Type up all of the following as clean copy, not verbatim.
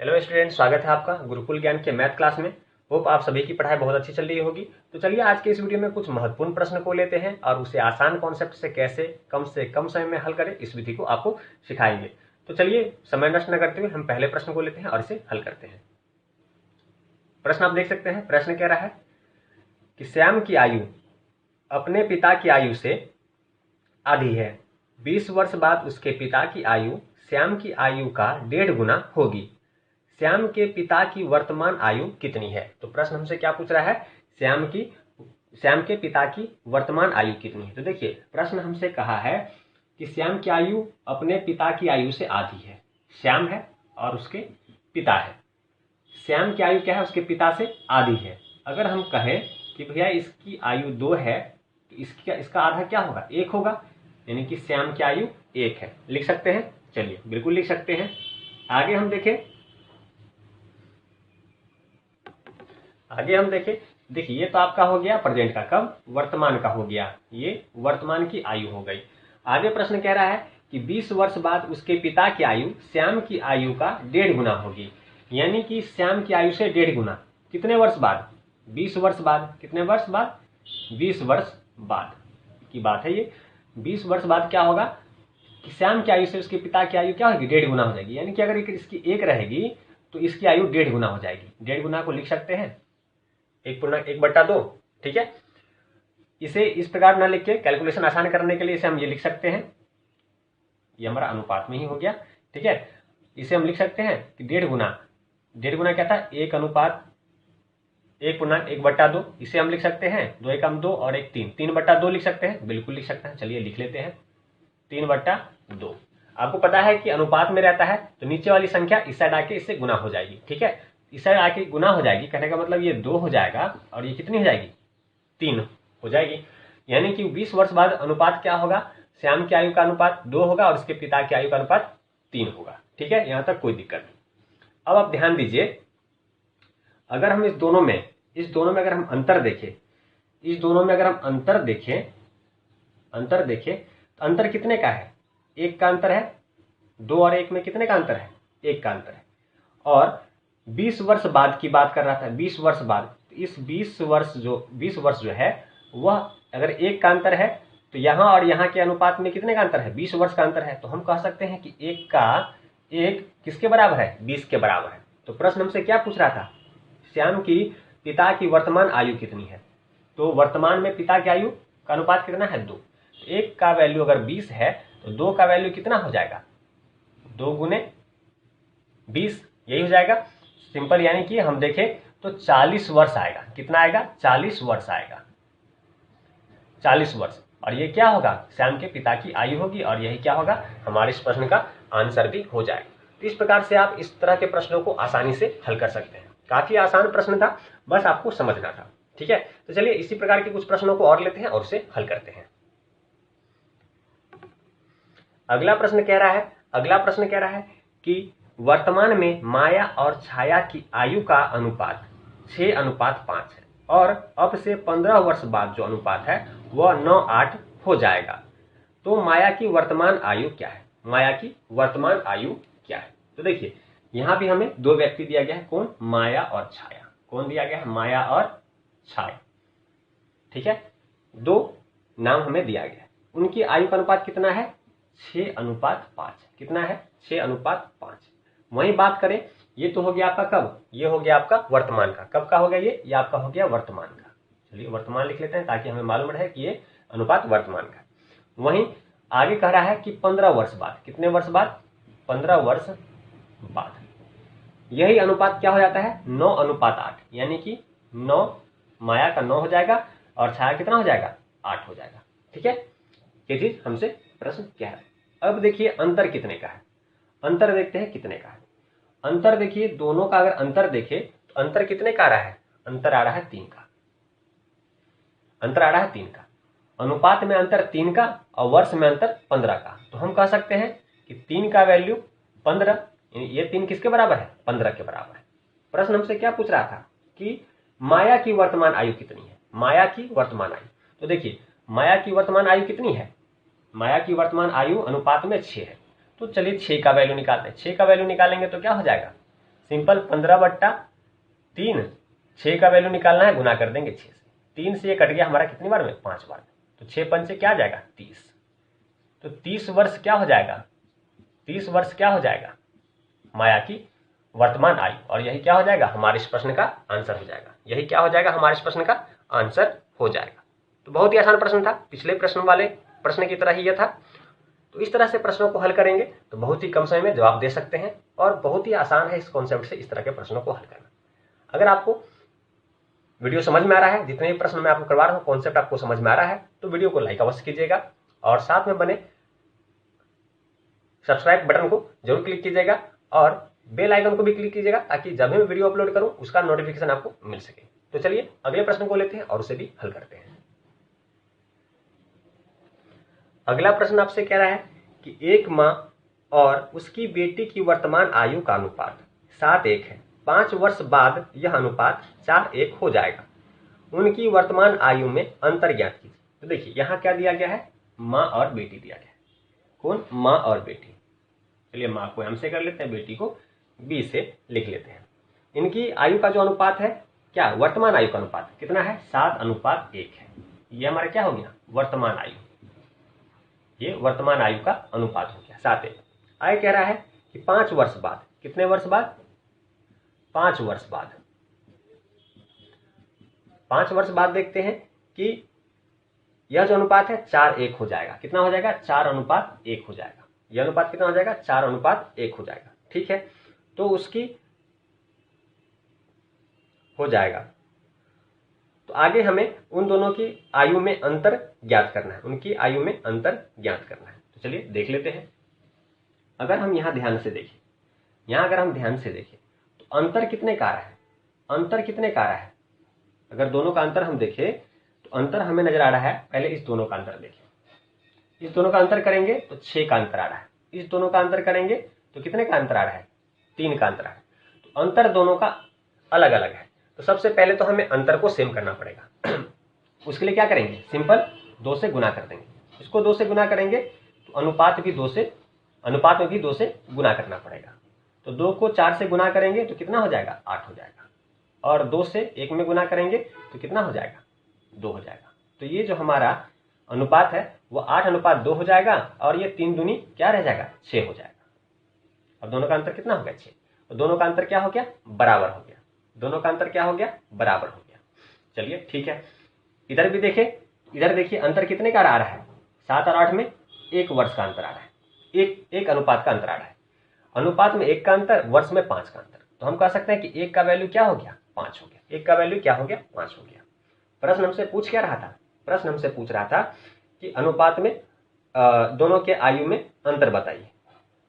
Hello student, स्वागत है आपका गुरुकुल ज्ञान के मैथ क्लास में। होप आप सभी की पढ़ाई बहुत अच्छी चल रही होगी। तो चलिए आज के इस वीडियो में कुछ महत्वपूर्ण प्रश्न को लेते हैं और उसे आसान कॉन्सेप्ट से कैसे कम समय में हल करें इस विधि को आपको सिखाएंगे। तो चलिए समय नष्ट न करते हुए हम पहले प्रश्न को लेते हैं और इसे हल करते हैं। प्रश्न आप देख सकते हैं। प्रश्न कह रहा है कि श्याम की आयु अपने पिता की आयु से आधी है। 20 वर्ष बाद उसके पिता की आयु श्याम की आयु का 1.5 गुना होगी। श्याम के पिता की वर्तमान आयु कितनी है? तो प्रश्न हमसे क्या पूछ रहा है? श्याम के पिता की वर्तमान आयु कितनी है? तो देखिए प्रश्न हमसे कहा है कि श्याम की आयु अपने पिता की आयु से आधी है। श्याम है और उसके पिता है। श्याम की आयु क्या है? उसके पिता से आधी है। अगर हम कहें कि भैया इसकी आयु 2 है तो इसका आधा क्या होगा? 1 होगा, यानी कि श्याम की आयु 1 है। लिख सकते हैं? चलिए बिल्कुल लिख सकते हैं। आगे हम देखें देखिए ये तो आपका हो गया प्रेजेंट का। कब? वर्तमान का हो गया। ये वर्तमान की आयु हो गई। आगे प्रश्न कह रहा है कि 20 वर्ष बाद उसके पिता की आयु श्याम की आयु का 1.5 गुना होगी। यानी कि श्याम की आयु से 1.5 गुना। कितने वर्ष बाद? 20 वर्ष बाद। कितने वर्ष बाद? 20 वर्ष बाद की बात है ये। 20 वर्ष बाद क्या होगा कि श्याम की आयु से उसके पिता की आयु क्या होगी? 1.5 गुना हो जाएगी। यानी कि अगर इसकी 1 रहेगी तो इसकी आयु 1.5 गुना हो जाएगी। 1.5 गुना को लिख सकते हैं 1/2। ठीक है। इसे इस प्रकार ना लिख के कैलकुलेशन आसान करने के लिए इसे हम ये लिख सकते हैं, ये हमारा अनुपात में ही हो गया। ठीक है। इसे हम लिख सकते हैं कि 1.5 गुना। 1.5 गुना क्या था? 1/1/2। इसे हम लिख सकते हैं 2 एकम 2 और 1 3, 3/2 लिख सकते हैं। बिल्कुल लिख सकते हैं। चलिए लिख लेते हैं 3/2। आपको पता है कि अनुपात में रहता है तो नीचे वाली संख्या इस साइड आके इससे गुना हो जाएगी। ठीक है। इस साइड आके गुना हो जाएगी, कहने का मतलब ये 2 हो जाएगा और ये कितनी हो जाएगी? 3 हो जाएगी। यानी कि 20 वर्ष बाद अनुपात क्या होगा? श्याम की आयु का अनुपात 2 होगा और उसके पिता की आयु का अनुपात 3 होगा। ठीक है, यहां तक कोई दिक्कत नहीं। अब आप ध्यान दीजिए, अगर हम इस दोनों में अगर हम अंतर देखें तो अंतर कितने का है? 1 का अंतर है। 2 और 1 में कितने का अंतर है? 1 का अंतर है। और 20 वर्ष बाद की बात कर रहा था। 20 वर्ष बाद, इस 20 वर्ष जो है वह अगर 1 का अंतर है तो यहाँ और यहाँ के अनुपात में कितने का अंतर है? 20 वर्ष का अंतर है। तो हम कह सकते हैं कि 1 किसके बराबर है? 20 के बराबर है। तो प्रश्न हमसे क्या पूछ रहा था? श्याम की पिता की वर्तमान आयु कितनी है? तो वर्तमान में पिता की आयु का अनुपात कितना है? 2। 1 का वैल्यू अगर 20 है तो 2 का वैल्यू कितना हो जाएगा? 2 गुने 20, यही हो जाएगा सिंपल। यानी कि हम देखें तो 40 वर्ष आएगा। कितना आएगा? 40 वर्ष आएगा। 40 वर्ष। और ये क्या होगा? श्याम के पिता की आयु होगी और यही क्या होगा? हमारे इस प्रश्न का आंसर भी हो जाएगा। तो इस प्रकार से आप इस तरह के प्रश्नों को आसानी से हल कर सकते हैं। काफी आसान प्रश्न था, बस आपको समझना था। ठीक है। तो चलिए इसी प्रकार के कुछ प्रश्नों को और लेते हैं और उसे हल करते हैं। अगला प्रश्न कह रहा है कि वर्तमान में माया और छाया की आयु का अनुपात 6:5 है और अब से 15 वर्ष बाद जो अनुपात है वह 9:8 हो जाएगा। तो माया की वर्तमान आयु क्या है? तो देखिए यहां भी हमें 2 व्यक्ति दिया गया है। कौन? माया और छाया। कौन दिया गया है? माया और छाया। ठीक है। 2 नाम हमें दिया गया है। उनकी आयु का अनुपात कितना है? 6:5। कितना है? 6:5। वहीं बात करें, ये तो हो गया आपका कब? ये हो गया आपका वर्तमान का। कब का हो गया ये आपका हो गया वर्तमान का। चलिए वर्तमान लिख लेते हैं ताकि हमें मालूम रहे कि ये अनुपात वर्तमान का। वहीं आगे कह रहा है कि 15 वर्ष बाद। कितने वर्ष बाद? 15 वर्ष बाद यही अनुपात क्या हो जाता है? 9:8। यानी कि 9 माया का 9 हो जाएगा और छाया कितना हो जाएगा? 8 हो जाएगा। ठीक है। ये चीज हमसे प्रश्न क्या है। अब देखिए अंतर कितने का है। अंतर देखते हैं कितने का है। अंतर देखिए दोनों का अगर अंतर देखें तो अंतर कितने का आ रहा है? अंतर आ रहा है 3 का। अनुपात में अंतर 3 का और वर्ष में अंतर 15 का। तो हम कह सकते हैं कि 3 का वैल्यू 15, ये 3 किसके बराबर है? 15 के बराबर है। प्रश्न हमसे क्या पूछ रहा था कि माया की वर्तमान आयु कितनी है? माया की वर्तमान आयु। तो देखिए माया की वर्तमान आयु कितनी है? माया की वर्तमान आयु अनुपात में 6 है। तो चलिए 6 का वैल्यू निकालते हैं। 6 का वैल्यू निकालेंगे तो क्या हो जाएगा? सिंपल 15/3, 6 का वैल्यू निकालना है, गुना कर देंगे 6 से। 3 से ये कट गया हमारा कितनी बार में, 5 बार में, तो 6 पंचे क्या आ जाएगा, 30। तो 30 वर्ष क्या हो जाएगा, 30 वर्ष क्या हो जाएगा, माया की वर्तमान आयु। और यही क्या हो जाएगा, हमारे इस प्रश्न का आंसर हो जाएगा। यही क्या हो जाएगा, हमारे इस प्रश्न का आंसर हो जाएगा। तो बहुत ही आसान प्रश्न था, पिछले प्रश्न वाले प्रश्न की तरह ही यह था। तो इस तरह से प्रश्नों को हल करेंगे तो बहुत ही कम समय में जवाब दे सकते हैं, और बहुत ही आसान है इस कॉन्सेप्ट से इस तरह के प्रश्नों को हल करना। अगर आपको वीडियो समझ में आ रहा है, जितने भी प्रश्न मैं आपको करवा रहा हूँ कॉन्सेप्ट आपको समझ में आ रहा है, तो वीडियो को लाइक अवश्य कीजिएगा, और साथ में बने सब्सक्राइब बटन को जरूर क्लिक कीजिएगा, और बेल आइकन को भी क्लिक कीजिएगा, ताकि जब भी मैं वीडियो अपलोड करूं उसका नोटिफिकेशन आपको मिल सके। तो चलिए अगले प्रश्न को लेते हैं और उसे भी हल करते हैं। अगला प्रश्न आपसे कह रहा है कि एक मां और उसकी बेटी की वर्तमान आयु का अनुपात 7:1 है। 5 वर्ष बाद यह अनुपात 4:1 हो जाएगा। उनकी वर्तमान आयु में अंतर ज्ञात कीजिए। तो देखिए यहाँ क्या दिया गया है, माँ और बेटी दिया गया है। कौन, माँ और बेटी। चलिए माँ को एम से कर लेते हैं, बेटी को बी से लिख लेते हैं। इनकी आयु का जो अनुपात है, क्या वर्तमान आयु का अनुपात कितना है, 7:1 है। ये हमारा क्या हो गया, वर्तमान आयु। ये वर्तमान आयु का अनुपात हो गया 7:1। आगे कह रहा है कि 5 वर्ष बाद, कितने वर्ष बाद, 5 वर्ष बाद। 5 वर्ष बाद देखते हैं कि यह जो अनुपात है 4:1 हो जाएगा। कितना हो जाएगा, 4:1 हो जाएगा। यह अनुपात कितना हो जाएगा, 4:1 हो जाएगा। ठीक है, तो उसकी हो जाएगा। तो आगे हमें उन दोनों की आयु में अंतर ज्ञात करना है, उनकी आयु में अंतर ज्ञात करना है। तो चलिए देख लेते हैं। अगर हम यहां ध्यान से देखें, यहां अगर हम ध्यान से देखें तो अंतर कितने का है, अंतर कितने का है। अगर दोनों का अंतर हम देखें तो अंतर हमें नजर आ रहा है, पहले इस दोनों का अंतर देखें। इस दोनों का अंतर करेंगे तो 6 का अंतर आ रहा है। इस दोनों का अंतर करेंगे तो कितने का अंतर आ रहा है, 3 का अंतर आ रहा है। तो अंतर दोनों का अलग अलग है। तो सबसे पहले तो हमें अंतर को सेम करना पड़ेगा। उसके लिए क्या करेंगे, सिंपल 2 से गुना कर देंगे। इसको 2 से गुना करेंगे तो अनुपात में भी 2 से गुना करना पड़ेगा। तो 2 को 4 से गुना करेंगे तो कितना हो जाएगा, 8 हो जाएगा। और 2 से 1 में गुना करेंगे तो कितना हो जाएगा, 2 हो जाएगा। तो ये जो हमारा अनुपात है वो 8:2 हो जाएगा, और ये 3 दूनी क्या रह जाएगा, 6 हो जाएगा। अब दोनों का अंतर कितना हो गया, 6। तो दोनों का अंतर क्या हो गया, बराबर हो गया। दोनों का अंतर क्या हो गया, बराबर हो गया। चलिए ठीक है, इधर भी देखें, इधर देखिए अंतर कितने का आ रहा है, 7 और 8 में 1 वर्ष का अंतर आ रहा है। एक अनुपात का अंतर आ रहा है। अनुपात में 1 का अंतर, वर्ष में 5 का अंतर। तो हम कह सकते हैं कि 1 का वैल्यू क्या हो गया, 5 हो गया। 1 का वैल्यू क्या हो गया, 5 हो गया। प्रश्न हमसे पूछ क्या रहा था, प्रश्न हमसे पूछ रहा था कि अनुपात में दोनों के आयु में अंतर बताइए।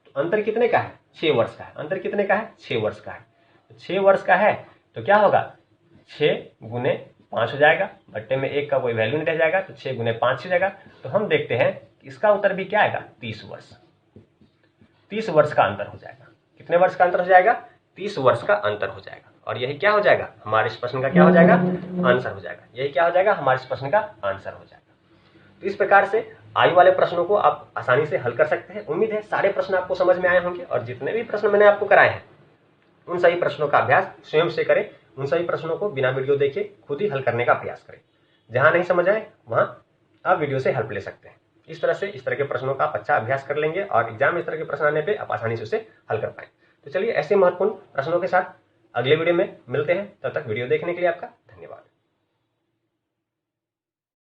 तो अंतर कितने का है, 6 वर्ष का है। अंतर कितने का है, 6 वर्ष का है। तो 6 वर्ष का है तो क्या होगा, 6 गुने 5 हो जाएगा। बट्टे में 1 का कोई वैल्यू नहीं रह जाएगा, तो 6 गुने 5 हो जाएगा। तो हम देखते हैं कि इसका उत्तर भी क्या आएगा, 30 वर्ष। 30 वर्ष का अंतर हो जाएगा। कितने वर्ष का अंतर हो जाएगा, 30 वर्ष का अंतर हो जाएगा। और यही क्या हो जाएगा, हमारे इस प्रश्न का क्या हो जाएगा, आंसर हो जाएगा। यही क्या हो जाएगा, हमारे इस प्रश्न का आंसर हो जाएगा। तो इस प्रकार से आयु वाले प्रश्नों को आप आसानी से हल कर सकते हैं। उम्मीद है सारे प्रश्न आपको समझ में आए होंगे, और जितने भी प्रश्न मैंने आपको कराए हैं उन सभी प्रश्नों का अभ्यास स्वयं से करें। उन सभी प्रश्नों को बिना वीडियो देखे खुद ही हल करने का प्रयास करें। जहां नहीं समझ आए वहां आप वीडियो से हेल्प ले सकते हैं। इस तरह के प्रश्नों का आप अच्छा अभ्यास कर लेंगे, और एग्जाम में इस तरह के प्रश्न आने पे आप आसानी से उसे हल कर पाएं। तो चलिए ऐसे महत्वपूर्ण प्रश्नों के साथ अगले वीडियो में मिलते हैं। तब तक वीडियो देखने के लिए आपका